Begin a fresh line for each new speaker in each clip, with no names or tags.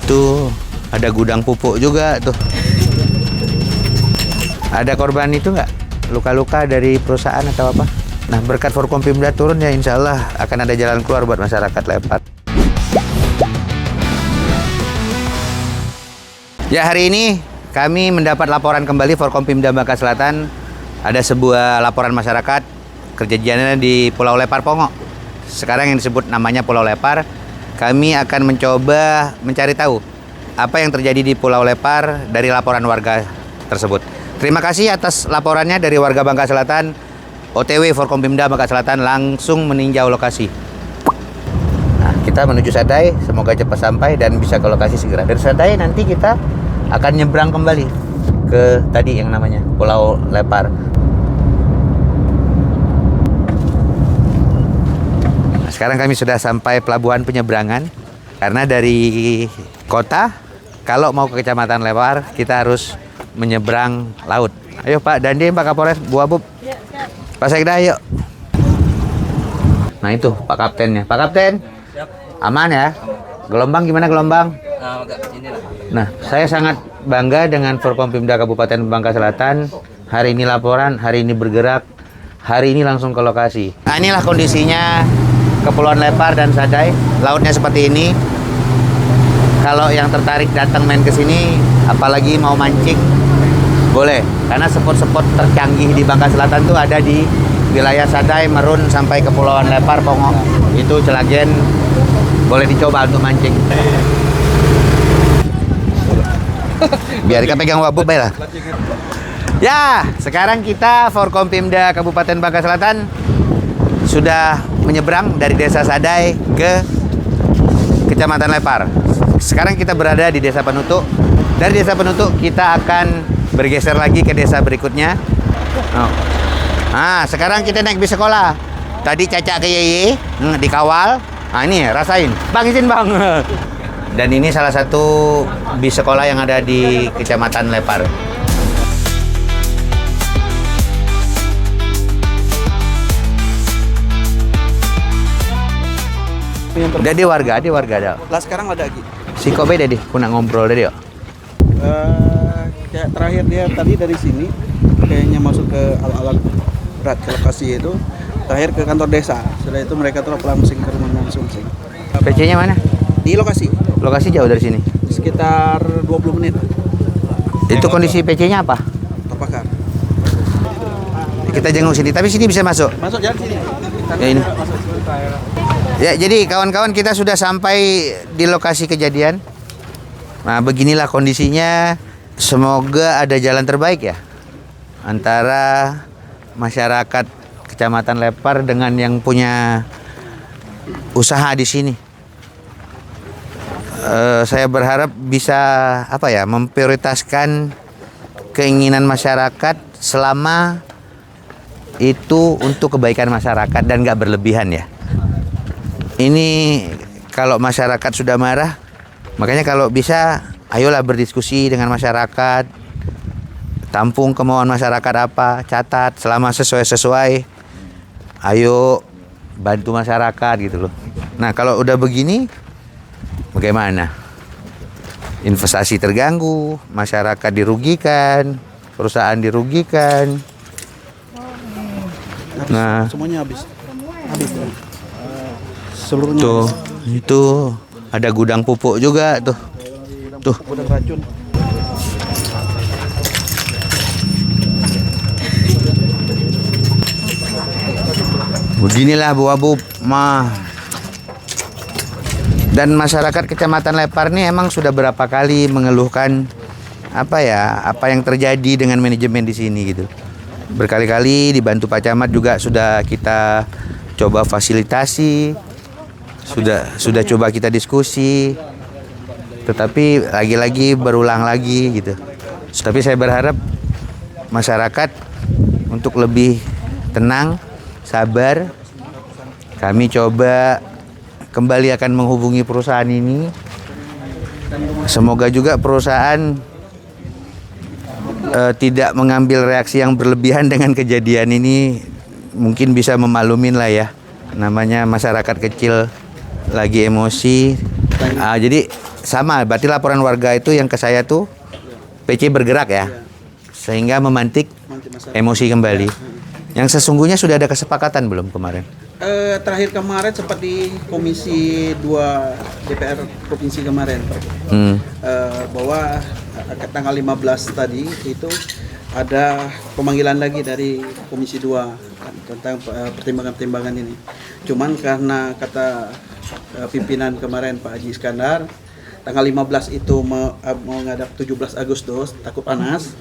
Itu ada gudang pupuk juga tuh. Ada korban itu nggak? Luka-luka dari perusahaan atau apa? Nah, berkat Forkompimda turun ya, insya Allah akan ada jalan keluar buat masyarakat Lepar. Ya, hari ini kami mendapat laporan kembali Forkompimda Bangka Selatan. Ada sebuah laporan masyarakat kejadiannya di Pulau Lepar Pongo. Sekarang yang disebut namanya Pulau Lepar. Kami akan mencoba mencari tahu apa yang terjadi di Pulau Lepar dari laporan warga tersebut. Terima kasih atas laporannya dari warga Bangka Selatan. OTW Forkompimda Bangka Selatan langsung meninjau lokasi. Nah, kita menuju Sadai, semoga cepat sampai dan bisa ke lokasi segera. Dari Sadai nanti kita akan nyebrang kembali ke tadi yang namanya Pulau Lepar. Nah, sekarang kami sudah sampai pelabuhan penyeberangan. Karena dari kota, kalau mau ke Kecamatan Lepar, kita harus menyeberang laut. Ayo Pak Dandi, Pak Kapolres, Bu Abub. Pak Sekda, yuk. Nah itu Pak Kaptennya. Pak Kapten, aman ya? Gelombang gimana gelombang? Nah, saya sangat bangga dengan Forkompimda Kabupaten Bangka Selatan. Hari ini laporan, hari ini bergerak, hari ini langsung ke lokasi. Nah, inilah kondisinya Kepulauan Lepar dan Sadai. Lautnya seperti ini. Kalau yang tertarik datang main ke sini, apalagi mau mancing, boleh. Karena spot-spot tercanggih di Bangka Selatan tuh ada di wilayah Sadai, Merun, sampai Kepulauan Lepar, Pongo. Itu Celagen, boleh dicoba untuk mancing. Biar kita pegang wabub lah. Ya, sekarang kita Forkompimda Kabupaten Bangka Selatan sudah menyeberang dari Desa Sadai ke Kecamatan Lepar. Sekarang kita berada di Desa Penutuk. Dari Desa Penutuk kita akan bergeser lagi ke desa berikutnya. Oh. Nah, sekarang kita naik bis sekolah. Tadi Caca ke Yeye, dikawal. Nah, ini rasain. Bang, izin Bang. Dan ini salah satu bis sekolah yang ada di Kecamatan Lepar. Ada warga ada.
Lah sekarang ada lagi.
Si kok beda deh, aku nak ngobrol deh yuk.
Kayak terakhir dia tadi dari sini kayaknya masuk ke alat berat ke lokasi itu, terakhir ke kantor desa. Setelah itu mereka telah langsung ke rumah masing-masing.
PC-nya mana?
Di lokasi.
Lokasi jauh dari sini.
Sekitar 20 menit.
Itu kondisi PC-nya apa?
Terbakar.
Kita jenguk sini, tapi sini bisa masuk.
Masuk jalan sini.
Ya ini. Ya, jadi kawan-kawan kita sudah sampai di lokasi kejadian. Nah, beginilah kondisinya. Semoga ada jalan terbaik ya antara masyarakat Kecamatan Lepar dengan yang punya usaha di sini. Saya berharap bisa memprioritaskan keinginan masyarakat selama itu untuk kebaikan masyarakat dan nggak berlebihan ya. Ini kalau masyarakat sudah marah, makanya kalau bisa ayolah berdiskusi dengan masyarakat, tampung kemauan masyarakat apa, catat selama sesuai. Ayo bantu masyarakat gitu loh. Nah, kalau udah begini bagaimana? Investasi terganggu, masyarakat dirugikan, perusahaan dirugikan. Nah,
semuanya habis. Seluruhnya.
Tuh, itu ada gudang pupuk juga tuh. Tuh.
Gudang racun.
Beginilah Bu Abub mah. Dan masyarakat Kecamatan Lepar ini emang sudah berapa kali mengeluhkan apa yang terjadi dengan manajemen di sini gitu. Berkali-kali dibantu Pak Camat juga sudah kita coba fasilitasi. Sudah coba kita diskusi, tetapi lagi-lagi berulang lagi gitu. Tapi saya berharap masyarakat untuk lebih tenang, sabar. Kami coba kembali akan menghubungi perusahaan ini. Semoga juga perusahaan tidak mengambil reaksi yang berlebihan dengan kejadian ini. Mungkin bisa memaklumin lah ya. Namanya masyarakat kecil lagi emosi, Jadi sama, berarti laporan warga itu yang ke saya tuh PC bergerak ya, sehingga memantik emosi kembali. Yang sesungguhnya sudah ada kesepakatan belum kemarin?
Terakhir kemarin seperti Komisi 2 DPR Provinsi kemarin, bahwa tanggal 15 tadi itu ada pemanggilan lagi dari Komisi 2 tentang pertimbangan-pertimbangan ini. Cuman karena kata pimpinan kemarin Pak Haji Iskandar, tanggal 15 itu menghadap 17 Agustus, takut panas,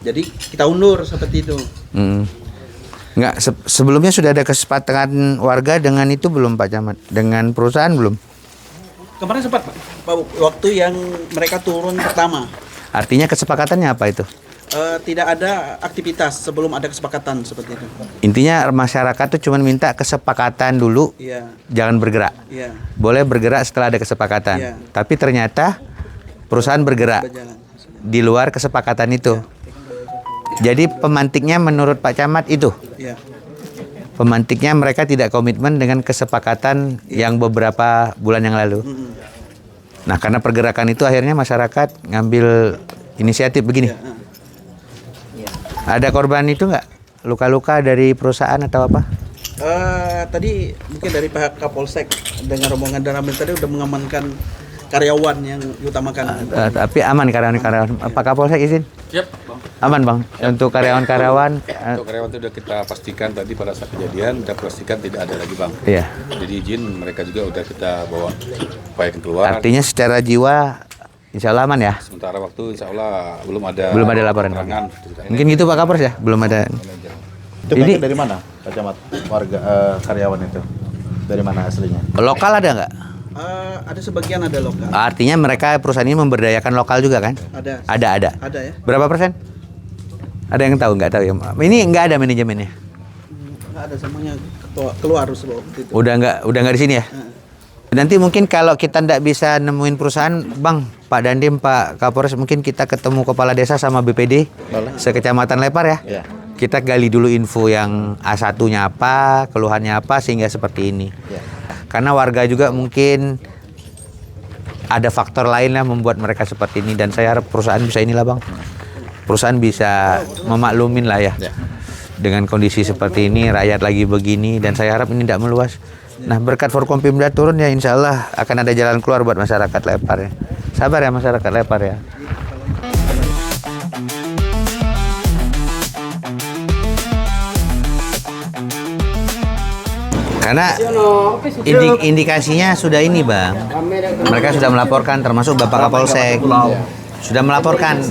jadi kita undur seperti itu.
Enggak, sebelumnya sudah ada kesepakatan warga dengan itu belum Pak Camat? Dengan perusahaan belum?
Kemarin sempat Pak, waktu yang mereka turun pertama.
Artinya kesepakatannya apa itu?
Tidak ada aktivitas sebelum ada kesepakatan seperti itu.
Intinya masyarakat tuh cuma minta kesepakatan dulu, jangan bergerak. Boleh bergerak setelah ada kesepakatan. Tapi ternyata perusahaan bergerak di luar kesepakatan itu. Jadi pemantiknya menurut Pak Camat itu? Pemantiknya mereka tidak komitmen dengan kesepakatan yang beberapa bulan yang lalu. Nah, karena pergerakan itu akhirnya masyarakat ngambil inisiatif begini. Ada korban itu nggak? Luka-luka dari perusahaan atau apa?
Tadi mungkin dari pihak Kapolsek dengan rombongan Danramil tadi udah mengamankan karyawan yang diutamakan.
Tapi aman karyawan-karyawan. Pak Kapolsek izin?
Yep, Bang.
Aman Bang. Untuk karyawan-karyawan.
Untuk karyawan itu sudah kita pastikan tadi pada saat kejadian, kita pastikan tidak ada lagi Bang.
Iya.
Jadi izin mereka juga udah kita bawa supaya keluar.
Artinya secara jiwa insya Allah aman ya?
Sementara waktu insya Allah belum ada
laporan.
keterangan.
Mungkin gitu Pak Kapolres ya? Belum ada.
Itu mereka dari mana Pak Camat? Warga karyawan itu dari mana aslinya?
Lokal ada nggak?
Ada sebagian ada lokal.
Artinya mereka perusahaan ini memberdayakan lokal juga kan?
Ada.
Ada
ya.
Berapa persen? Ada yang tahu nggak tahu ya? Ini nggak ada manajemennya?
Nggak ada, semuanya keluar sebelum itu.
Udah nggak di sini ya? Nanti mungkin kalau kita nggak bisa nemuin perusahaan, Bang, Pak Dandim, Pak Kapolres, mungkin kita ketemu kepala desa sama BPD sekecamatan Lepar ya.
Ya.
Kita gali dulu info yang A1-nya apa, keluhannya apa sehingga seperti ini.
Ya.
Karena warga juga mungkin ada faktor lain yang membuat mereka seperti ini dan saya harap perusahaan bisa inilah Bang. Perusahaan bisa memaklumin lah ya. Dengan kondisi seperti ini, rakyat lagi begini dan saya harap ini tidak meluas. Nah, berkat Forkompimda turun ya insya Allah akan ada jalan keluar buat masyarakat Lepar ya. Sabar ya masyarakat Lepar ya. Karena indikasinya sudah ini Bang. Mereka sudah melaporkan termasuk Bapak Kapolsek. Sudah melaporkan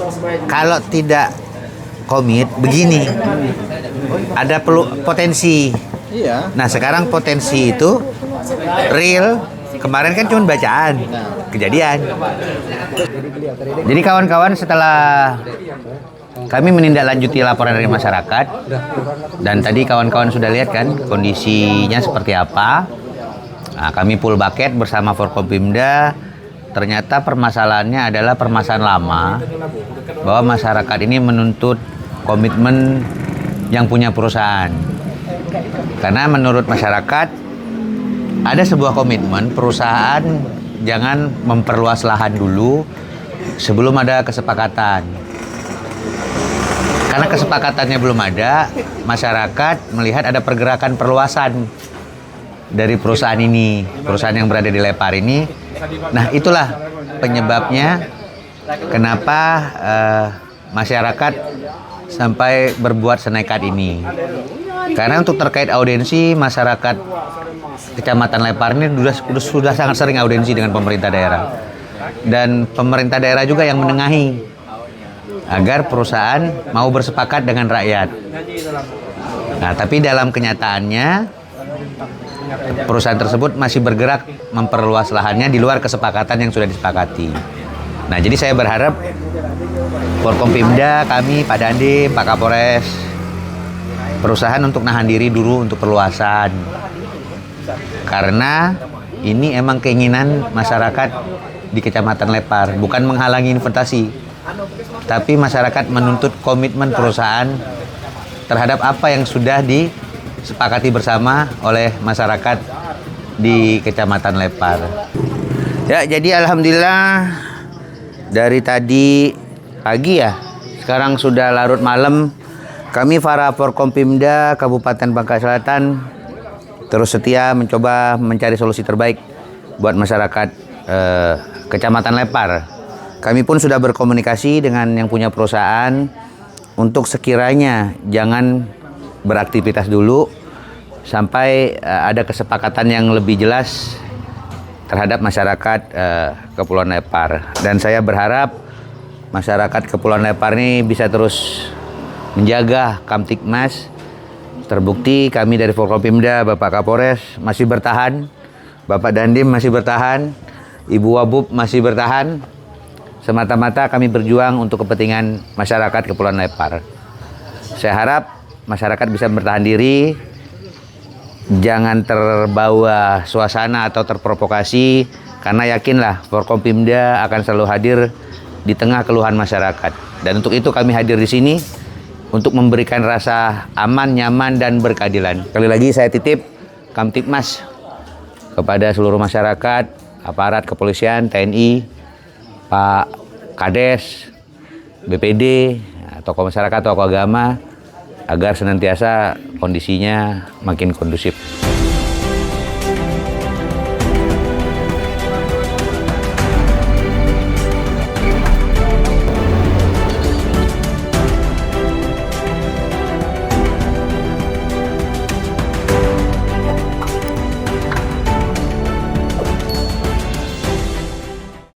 kalau tidak komit begini. Ada potensi. Nah sekarang potensi itu real. Kemarin kan cuma bacaan kejadian. Jadi kawan-kawan setelah kami menindaklanjuti laporan dari masyarakat dan tadi kawan-kawan sudah lihat kan kondisinya seperti apa. Nah, kami full bucket bersama Forkompimda. Ternyata permasalahannya adalah permasalahan lama bahwa masyarakat ini menuntut komitmen yang punya perusahaan. Karena menurut masyarakat ada sebuah komitmen perusahaan jangan memperluas lahan dulu sebelum ada kesepakatan. Karena kesepakatannya belum ada, masyarakat melihat ada pergerakan perluasan dari perusahaan ini, perusahaan yang berada di Lepar ini. Nah itulah penyebabnya kenapa masyarakat sampai berbuat senekat ini. Karena untuk terkait audiensi, masyarakat Kecamatan Lepar ini sudah sangat sering audiensi dengan pemerintah daerah. Dan pemerintah daerah juga yang menengahi agar perusahaan mau bersepakat dengan rakyat. Nah, tapi dalam kenyataannya perusahaan tersebut masih bergerak memperluas lahannya di luar kesepakatan yang sudah disepakati. Nah, jadi saya berharap Forkompimda, kami, Pak Dandim, Pak Kapolres, perusahaan untuk nahan diri dulu untuk perluasan. Karena ini emang keinginan masyarakat di Kecamatan Lepar, bukan menghalangi investasi. Tapi masyarakat menuntut komitmen perusahaan terhadap apa yang sudah disepakati bersama oleh masyarakat di Kecamatan Lepar. Ya, jadi alhamdulillah dari tadi pagi ya, sekarang sudah larut malam. Kami para Forkompimda Kabupaten Bangka Selatan terus setia mencoba mencari solusi terbaik buat masyarakat Kecamatan Lepar. Kami pun sudah berkomunikasi dengan yang punya perusahaan untuk sekiranya jangan beraktivitas dulu sampai ada kesepakatan yang lebih jelas terhadap masyarakat Kepulauan Lepar. Dan saya berharap masyarakat Kepulauan Lepar ini bisa terus menjaga Kamtibmas. Terbukti kami dari Forkompimda, Bapak Kapolres masih bertahan, Bapak Dandim masih bertahan, Ibu Wabub masih bertahan. Semata-mata kami berjuang untuk kepentingan masyarakat Kepulauan Lepar. Saya harap masyarakat bisa bertahan diri, jangan terbawa suasana atau terprovokasi, karena yakinlah Forkompimda akan selalu hadir di tengah keluhan masyarakat. Dan untuk itu kami hadir di sini untuk memberikan rasa aman, nyaman, dan berkeadilan. Sekali lagi saya titip Kamtibmas kepada seluruh masyarakat, aparat kepolisian, TNI, Pak Kades, BPD, tokoh masyarakat, tokoh agama, agar senantiasa kondisinya makin kondusif.